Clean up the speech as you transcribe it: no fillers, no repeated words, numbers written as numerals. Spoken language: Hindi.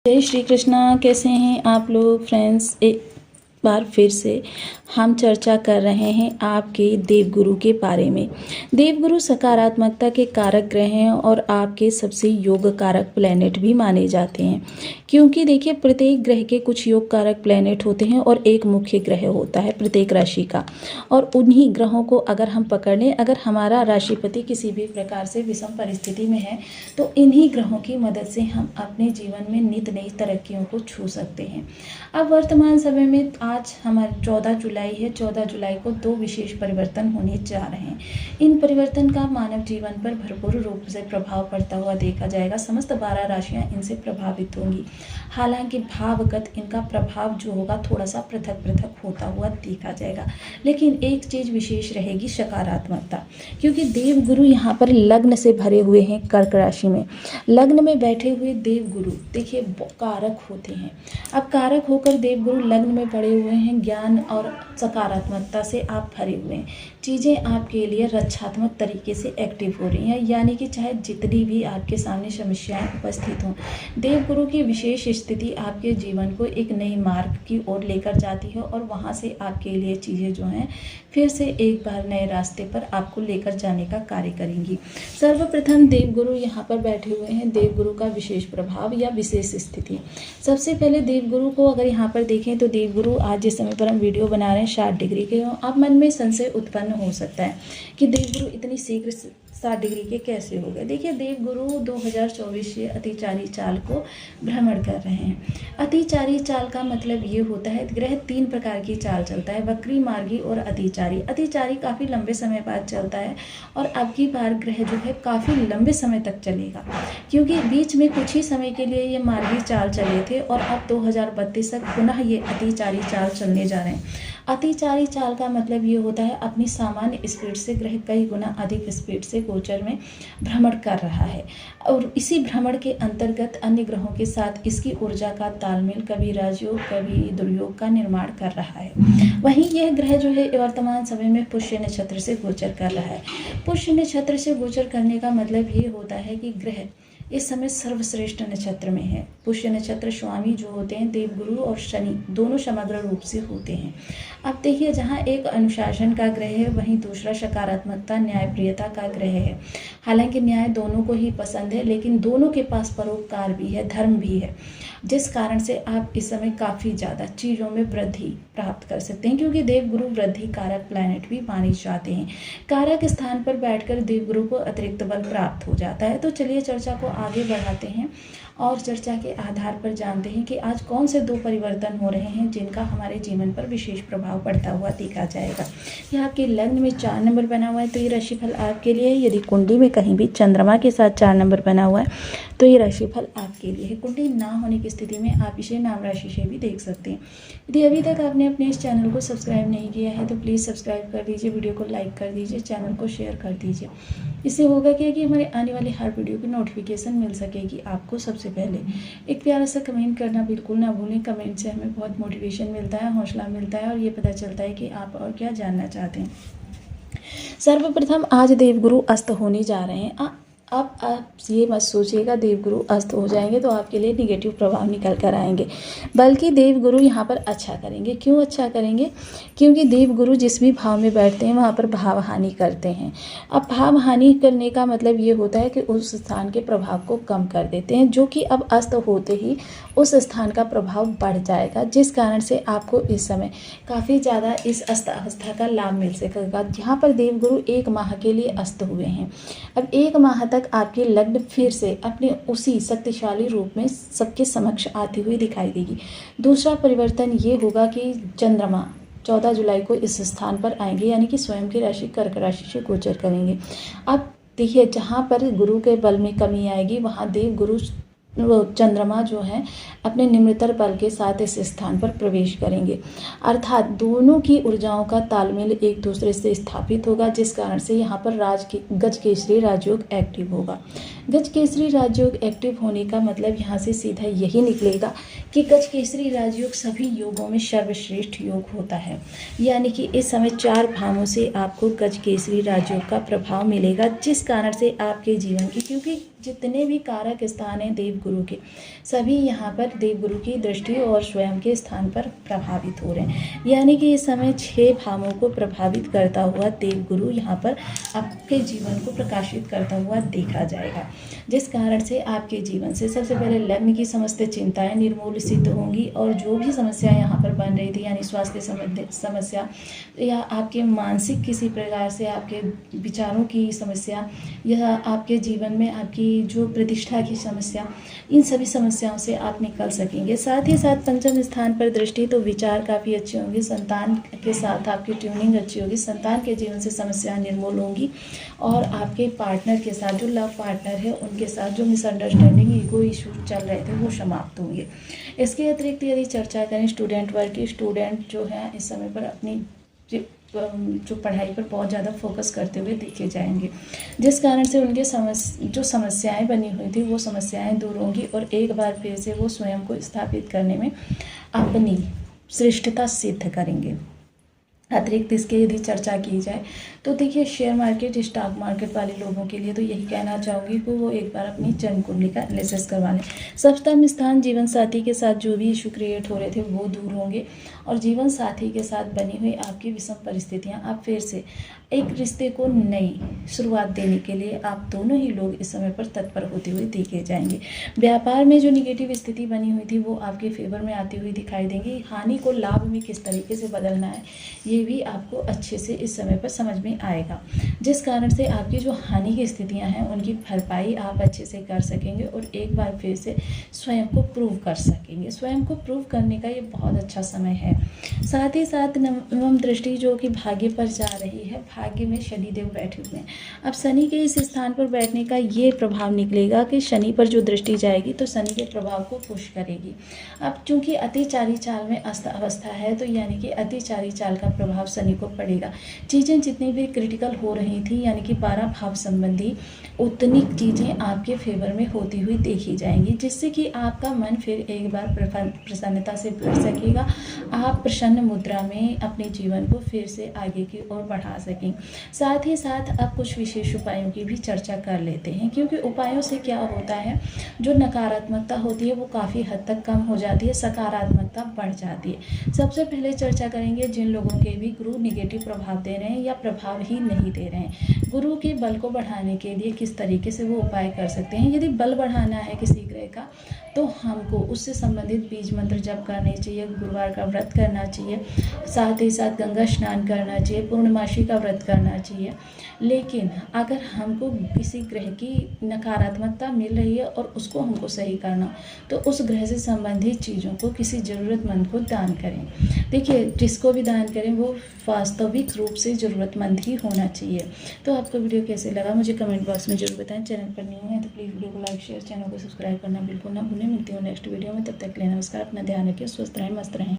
जय श्री कृष्णा। कैसे हैं आप लोग फ्रेंड्स? एक बार फिर से हम चर्चा कर रहे हैं आपके देवगुरु के बारे में। देवगुरु सकारात्मकता के कारक ग्रह हैं और आपके सबसे योग कारक प्लैनेट भी माने जाते हैं, क्योंकि देखिए प्रत्येक ग्रह के कुछ योग कारक प्लैनेट होते हैं और एक मुख्य ग्रह होता है प्रत्येक राशि का। और उन्हीं ग्रहों को अगर हम पकड़ लें, अगर हमारा राशिपति किसी भी प्रकार से विषम परिस्थिति में है तो इन्हीं ग्रहों की मदद से हम अपने जीवन में नित नई तरक्कियों को छू सकते हैं। अब वर्तमान समय में आज हमारी 14 जुलाई है। 14 जुलाई को दो विशेष परिवर्तन होने जा रहे हैं। इन परिवर्तन का मानव जीवन पर भरपूर रूप से प्रभाव पड़ता हुआ देखा जाएगा। समस्त 12 राशियां इनसे प्रभावित होंगी। हालांकि भावगत इनका प्रभाव जो होगा थोड़ा सा पृथक पृथक होता हुआ देखा जाएगा, लेकिन एक चीज विशेष रहेगी, सकारात्मकता। क्योंकि देवगुरु यहाँ पर लग्न से भरे हुए हैं कर्क राशि में। लग्न में बैठे हुए देवगुरु देखिए कारक होते हैं। अब कारक होकर देवगुरु लग्न में पड़े हुए हैं, ज्ञान और सकारात्मकता से आप भरे हुए हैं। चीज़ें आपके लिए रक्षात्मक तरीके से एक्टिव हो रही हैं, यानी कि चाहे जितनी भी आपके सामने समस्याएं उपस्थित हों, देवगुरु की विशेष स्थिति आपके जीवन को एक नई मार्ग की ओर लेकर जाती है और वहां से आपके लिए चीज़ें जो हैं फिर से एक बार नए रास्ते पर आपको लेकर जाने का कार्य करेंगी। सर्वप्रथम देवगुरु यहाँ पर बैठे हुए हैं। देवगुरु का विशेष प्रभाव या विशेष स्थिति, सबसे पहले देवगुरु को अगर यहाँ पर देखें तो देवगुरु आज जिस समय पर हम वीडियो बना रहे हैं 60 डिग्री के हो। अब मन में संशय उत्पन्न हो सकता है कि देवगुरु इतनी शीघ्र 60 डिग्री के कैसे हो गए। देखिए देवगुरु 2024 से अतिचारी चाल को भ्रमण कर रहे हैं। अतिचारी चाल का मतलब ये होता है ग्रह 3 प्रकार की चाल चलता है, वक्री, मार्गी और अतिचारी। अतिचारी काफ़ी लंबे समय बाद चलता है और अब की बार ग्रह जो है काफ़ी लंबे समय तक चलेगा, क्योंकि बीच में कुछ ही समय के लिए ये मार्गी चाल चले थे और अब 2032 तक पुनः ये अतिचारी चाल चलने जा रहे हैं। अतिचारी चाल का मतलब ये होता है अपनी सामान्य स्पीड से ग्रह कई गुना अधिक स्पीड से गोचर में भ्रमण कर रहा है और इसी भ्रमण के अंतर्गत अन्य ग्रहों के साथ इसकी ऊर्जा का तालमेल कभी राजयोग कभी दुर्योग का निर्माण कर रहा है। वहीं यह ग्रह जो है वर्तमान समय में पुष्य नक्षत्र से गोचर कर रहा है। पुष्य नक्षत्र से गोचर करने का मतलब ये होता है कि ग्रह इस समय सर्वश्रेष्ठ नक्षत्र में है। पुष्य नक्षत्र स्वामी जो होते हैं देवगुरु और शनि दोनों समग्र रूप से होते हैं। अब देखिए जहाँ एक अनुशासन का ग्रह है वहीं दूसरा सकारात्मकता न्यायप्रियता का ग्रह है। हालांकि न्याय दोनों को ही पसंद है, लेकिन दोनों के पास परोपकार भी है, धर्म भी है, जिस कारण से आप इस समय काफ़ी ज़्यादा चीज़ों में वृद्धि प्राप्त कर सकते हैं, क्योंकि देवगुरु वृद्धि कारक प्लैनेट भी माने जाते हैं। कारक स्थान पर बैठकर देवगुरु को अतिरिक्त बल प्राप्त हो जाता है। तो चलिए चर्चा को आगे बढ़ाते हैं और चर्चा के आधार पर जानते हैं कि आज कौन से 2 परिवर्तन हो रहे हैं जिनका हमारे जीवन पर विशेष प्रभाव पड़ता हुआ देखा जाएगा। यह आपके लग्न में 4 नंबर बना हुआ है तो ये राशिफल आपके लिए है। यदि कुंडली में कहीं भी चंद्रमा के साथ 4 नंबर बना हुआ है तो ये राशिफल आपके लिए है। कुंडली ना होने की स्थिति में आप इसे नाम राशि से भी देख सकते हैं। यदि अभी तक आपने अपने इस चैनल को सब्सक्राइब नहीं किया है तो प्लीज़ सब्सक्राइब कर दीजिए, वीडियो को लाइक कर दीजिए, चैनल को शेयर कर दीजिए। इससे होगा क्या कि हमारे आने वाले हर वीडियो की नोटिफिकेशन मिल सकेगी आपको सबसे पहले। एक प्यारा सा कमेंट करना बिल्कुल ना भूलें। कमेंट से हमें बहुत मोटिवेशन मिलता है, हौसला मिलता है और ये पता चलता है कि आप और क्या जानना चाहते हैं। सर्वप्रथम आज देवगुरु अस्त होने जा रहे हैं। अब आप ये मत सोचिएगा देवगुरु अस्त हो जाएंगे तो आपके लिए निगेटिव प्रभाव निकल कर आएंगे, बल्कि देवगुरु यहाँ पर अच्छा करेंगे। क्यों अच्छा करेंगे? क्योंकि देवगुरु जिस भी भाव में बैठते हैं वहाँ पर भाव हानि करते हैं। अब भाव हानि करने का मतलब ये होता है कि उस स्थान के प्रभाव को कम कर देते हैं, जो कि अब अस्त होते ही उस स्थान का प्रभाव बढ़ जाएगा, जिस कारण से आपको इस समय काफ़ी ज़्यादा इस अस्त अवस्था का लाभ मिल सकेगा। यहाँ पर देवगुरु 1 माह के लिए अस्त हुए हैं। अब 1 माह तक आपकी लग्न फिर से अपने उसी शक्तिशाली रूप में सबके समक्ष आती हुई दिखाई देगी। दूसरा परिवर्तन ये होगा कि चंद्रमा 14 जुलाई को इस स्थान पर आएंगे, यानी कि स्वयं की राशि कर्क राशि से गोचर करेंगे। अब देखिए जहाँ पर गुरु के बल में कमी आएगी वहाँ देवगुरु चंद्रमा जो है अपने निम्नतर बल के साथ इस स्थान पर प्रवेश करेंगे, अर्थात दोनों की ऊर्जाओं का तालमेल एक दूसरे से स्थापित होगा, जिस कारण से यहाँ पर गज केसरी राजयोग एक्टिव होगा। गज केसरी राजयोग एक्टिव होने का मतलब यहाँ से सीधा यही निकलेगा कि गज केसरी राजयोग सभी योगों में सर्वश्रेष्ठ योग होता है, यानी कि इस समय 4 भावों से आपको गज केसरी राजयोग का प्रभाव मिलेगा, जिस कारण से आपके जीवन की, क्योंकि जितने भी कारक स्थान हैं देवगुरु के, सभी यहाँ पर देवगुरु की दृष्टि और स्वयं के स्थान पर प्रभावित हो रहे हैं। यानी कि इस समय 6 भावों को प्रभावित करता हुआ देवगुरु यहाँ पर आपके जीवन को प्रकाशित करता हुआ देखा जाएगा, जिस कारण से आपके जीवन से सबसे पहले लग्न की समस्त चिंताएं निर्मूल सिद्ध होंगी और जो भी समस्या यहाँ पर बन रही थी, यानी स्वास्थ्य संबंधित समस्या या आपके मानसिक किसी प्रकार से आपके विचारों की समस्या या आपके जीवन में आपकी जो प्रतिष्ठा की समस्या, इन सभी समस्याओं से आप निकल सकेंगे। साथ ही साथ पंचम स्थान पर दृष्टि, तो विचार काफ़ी अच्छे होंगे, संतान के साथ आपकी ट्यूनिंग अच्छी होगी, संतान के जीवन से समस्या निर्मूल होंगी और आपके पार्टनर के साथ, जो लव पार्टनर है उनके साथ जो मिसअंडरस्टैंडिंग, ईगो इशू चल रहे थे वो समाप्त होंगे। इसके अतिरिक्त यदि चर्चा करें स्टूडेंट वर्ग की, स्टूडेंट जो है इस समय पर अपनी जो पढ़ाई पर बहुत ज़्यादा फोकस करते हुए देखे जाएंगे, जिस कारण से उनके जो समस्याएं बनी हुई थी वो समस्याएं दूर होंगी और एक बार फिर से वो स्वयं को स्थापित करने में अपनी श्रेष्ठता सिद्ध करेंगे। अतिरिक्त इसके यदि चर्चा की जाए तो देखिए शेयर मार्केट, स्टॉक मार्केट वाले लोगों के लिए तो यही कहना चाहूँगी कि वो एक बार अपनी जन्म कुंडली का एनालिसिस करवा लें। सप्तम स्थान, जीवन साथी के साथ जो भी इशू क्रिएट हो रहे थे वो दूर होंगे और जीवन साथी के साथ बनी हुई आपकी विषम परिस्थितियाँ, आप फिर से एक रिश्ते को नई शुरुआत देने के लिए आप दोनों ही लोग इस समय पर तत्पर होते हुए देखे जाएंगे। व्यापार में जो निगेटिव स्थिति बनी हुई थी वो आपके फेवर में आती हुई दिखाई देंगी। हानि को लाभ में किस तरीके से बदलना है ये भी आपको अच्छे से इस समय पर समझ में आएगा, जिस कारण से आपकी जो हानि की स्थितियां हैं उनकी भरपाई आप अच्छे से कर सकेंगे और एक बार फिर से स्वयं को प्रूव कर सकेंगे। स्वयं को प्रूव करने का ये बहुत अच्छा समय है। साथ ही साथ नवम दृष्टि जो कि भाग्य पर जा रही है, भाग्य में शनिदेव बैठे हुए हैं। अब शनि के इस स्थान पर बैठने का ये प्रभाव निकलेगा कि शनि पर जो दृष्टि जाएगी तो शनि के प्रभाव को पुश करेगी। अब चूंकि अतिचारी चाल में अवस्था है तो यानी कि अतिचारी चाल का प्रभाव शनि को पड़ेगा। चीज़ें जितनी भी क्रिटिकल हो रही थी, यानी कि 12 भाव संबंधी, उतनी चीज़ें आपके फेवर में होती हुई देखी जाएंगी, जिससे कि आपका मन फिर एक बार प्रसन्नता से भर सकेगा। आप प्रसन्न मुद्रा में अपने जीवन को फिर से आगे की ओर बढ़ा सकें। साथ ही साथ अब कुछ विशेष उपायों की भी चर्चा कर लेते हैं, क्योंकि उपायों से क्या होता है, जो नकारात्मकता होती है वो काफ़ी हद तक कम हो जाती है, सकारात्मकता बढ़ जाती है। सबसे पहले चर्चा करेंगे जिन लोगों के भी गुरु निगेटिव प्रभाव दे रहे हैं या प्रभाव ही नहीं दे रहे हैं, गुरु के बल को बढ़ाने के लिए किस तरीके से वो उपाय कर सकते हैं। यदि बल बढ़ाना है किसी ग्रह का तो हमको उससे संबंधित बीज मंत्र जप करने चाहिए, गुरुवार का व्रत करना चाहिए, साथ ही साथ गंगा स्नान करना चाहिए, पूर्णमासी का व्रत करना चाहिए। लेकिन अगर हमको किसी ग्रह की नकारात्मकता मिल रही है और उसको हमको सही करना, तो उस ग्रह से संबंधित चीज़ों को किसी ज़रूरतमंद को दान करें। देखिए जिसको भी दान करें वो वास्तविक रूप से ज़रूरतमंद ही होना चाहिए। तो आपको वीडियो कैसे लगा मुझे कमेंट बॉक्स में जरूर बताएं। चैनल पर न्यू है तो प्लीज़ वीडियो को लाइक शेयर, चैनल को सब्सक्राइब करना बिल्कुल ना भूलें। मिलती हूँ नेक्स्ट वीडियो में, तब तक के लिए नमस्कार। अपना ध्यान रखिए, स्वस्थ रहें, मस्त रहें।